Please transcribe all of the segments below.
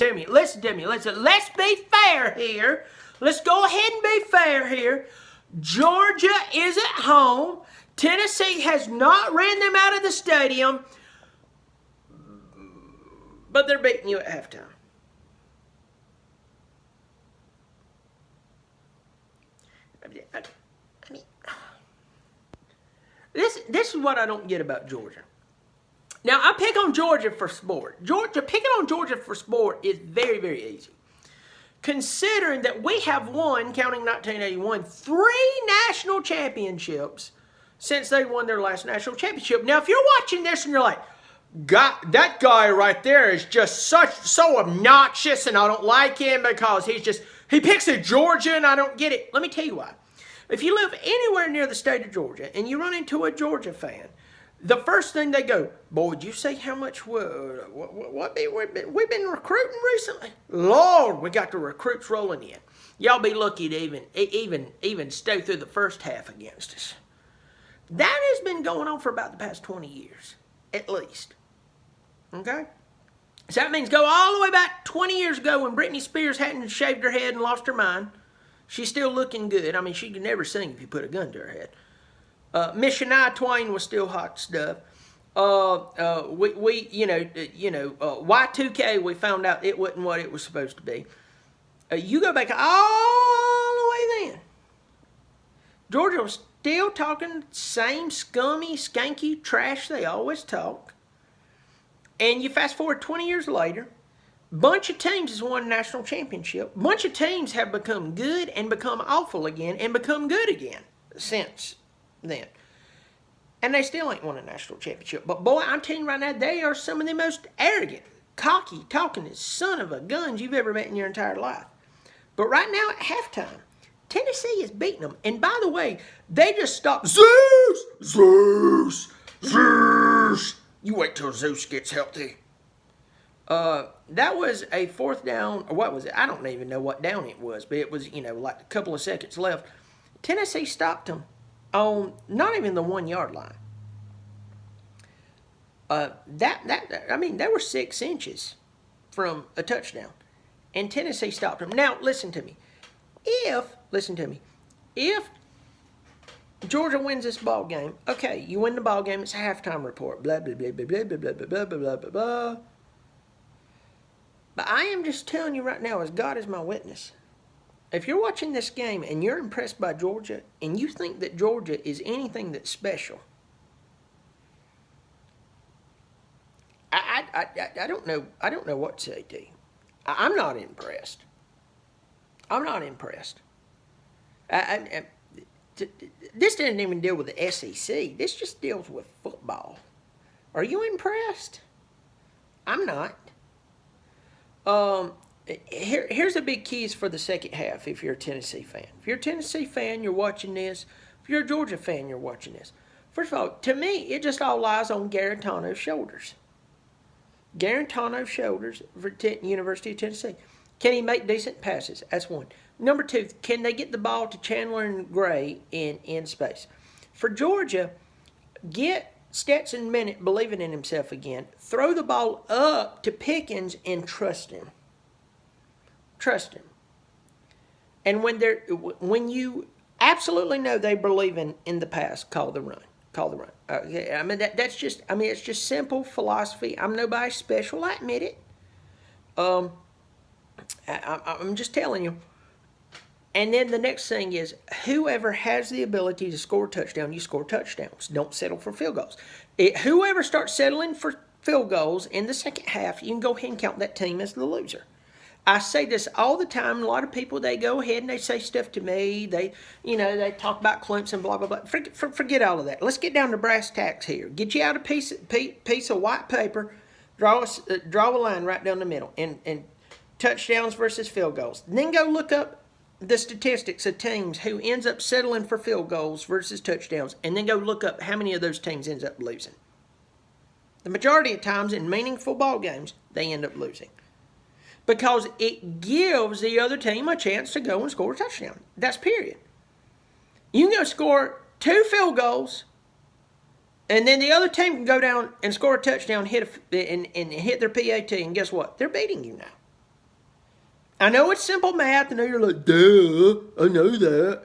to me. Listen to me. Let's be fair here. Let's go ahead and be fair here. Georgia is at home. Tennessee has not ran them out of the stadium, but they're beating you at halftime. I mean, this is what I don't get about Georgia. Now, I pick on Georgia for sport. Picking on Georgia for sport is very, very easy. Considering that we have won, counting 1981, 3 national championships since they won their last national championship. Now, if you're watching this and you're like, that guy right there is just so obnoxious and I don't like him because he picks a Georgia and I don't get it. Let me tell you why. If you live anywhere near the state of Georgia and you run into a Georgia fan, the first thing they go, boy, did you see how much we've been recruiting recently? Lord, we got the recruits rolling in. Y'all be lucky to even stay through the first half against us. That has been going on for about the past 20 years, at least. Okay? So that means go all the way back 20 years ago when Britney Spears hadn't shaved her head and lost her mind. She's still looking good. I mean, she could never sing if you put a gun to her head. Miss Shania Twain was still hot stuff. Y2K, we found out it wasn't what it was supposed to be. You go back all the way then. Georgia was still talking same scummy, skanky trash they always talk. And you fast forward 20 years later, bunch of teams has won a national championship. Bunch of teams have become good and become awful again and become good again since then. And they still ain't won a national championship. But boy, I'm telling you right now, they are some of the most arrogant, cocky, talking son of a guns you've ever met in your entire life. But right now at halftime, Tennessee is beating them. And by the way, they just stopped. Zeus! You wait till Zeus gets healthy. That was a 4th down, or what was it? I don't even know what down it was, but it was, like a couple of seconds left. Tennessee stopped them on not even the 1 yard line. They were 6 inches from a touchdown, and Tennessee stopped them. Now, listen to me. If Georgia wins this ball game, okay, you win the ball game, it's a halftime report, blah, blah, blah, blah, blah, blah, blah, blah, blah, blah, blah, blah. But I am just telling you right now, as God is my witness, if you're watching this game and you're impressed by Georgia and you think that Georgia is anything that's special, I don't know what to say to you. I'm not impressed. This doesn't even deal with the SEC. This just deals with football. Are you impressed? I'm not. Here's the big keys for the second half if you're a Tennessee fan. If you're a Tennessee fan, you're watching this. If you're a Georgia fan, you're watching this. First of all, to me, it just all lies on Garantano's shoulders. Garantano's shoulders for University of Tennessee. Can he make decent passes? That's one. Number 2, can they get the ball to Chandler and Gray in space? For Georgia, get Stetson Bennett believing in himself again. Throw the ball up to Pickens and trust him. Trust him. And when you absolutely know they believe in the pass, call the run. Call the run. It's just simple philosophy. I'm nobody special. I admit it. I'm just telling you. And then the next thing is, whoever has the ability to score a touchdown, you score touchdowns. Don't settle for field goals. Whoever starts settling for field goals in the second half, you can go ahead and count that team as the loser. I say this all the time. A lot of people, they go ahead and they say stuff to me. They talk about Clemson, blah, blah, blah. Forget all of that. Let's get down to brass tacks here. Get you out a piece of white paper, draw a line right down the middle, and touchdowns versus field goals. Then go look up the statistics of teams who ends up settling for field goals versus touchdowns, and then go look up how many of those teams ends up losing. The majority of times in meaningful ball games, they end up losing. Because it gives the other team a chance to go and score a touchdown. That's period. You can go score 2 field goals, and then the other team can go down and score a touchdown, and hit their PAT, and guess what? They're beating you now. I know it's simple math. I know you're like, duh, I know that.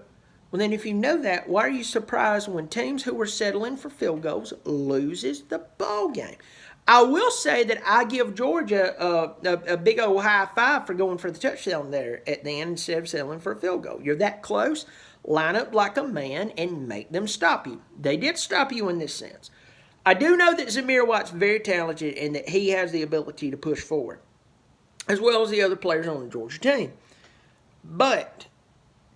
Well, then if you know that, why are you surprised when teams who were settling for field goals loses the ball game? I will say that I give Georgia a big old high five for going for the touchdown there at the end instead of settling for a field goal. You're that close. Line up like a man and make them stop you. They did stop you in this sense. I do know that Zamir White's very talented and that he has the ability to push forward, as well as the other players on the Georgia team. But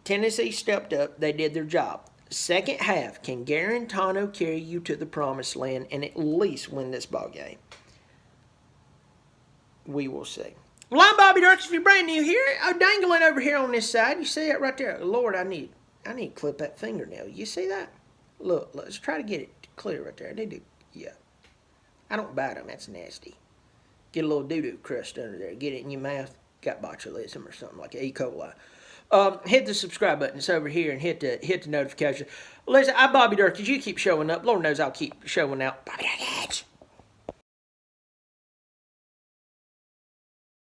Tennessee stepped up. They did their job. Second half, can Garantano carry you to the promised land and at least win this ball game? We will see. Well, I'm Bobby Dirkens. If you're brand new here, I'm dangling over here on this side. You see it right there? Lord, I need to clip that fingernail. You see that? Look, let's try to get it clear right there. They do, yeah. I don't bite them. That's nasty. Get a little doo-doo crust under there. Get it in your mouth. Got botulism or something like E. coli. Hit the subscribe button. It's over here, and hit the notification. Listen, I'm Bobby Dirkens. You keep showing up. Lord knows I'll keep showing out. Bobby Dirkens.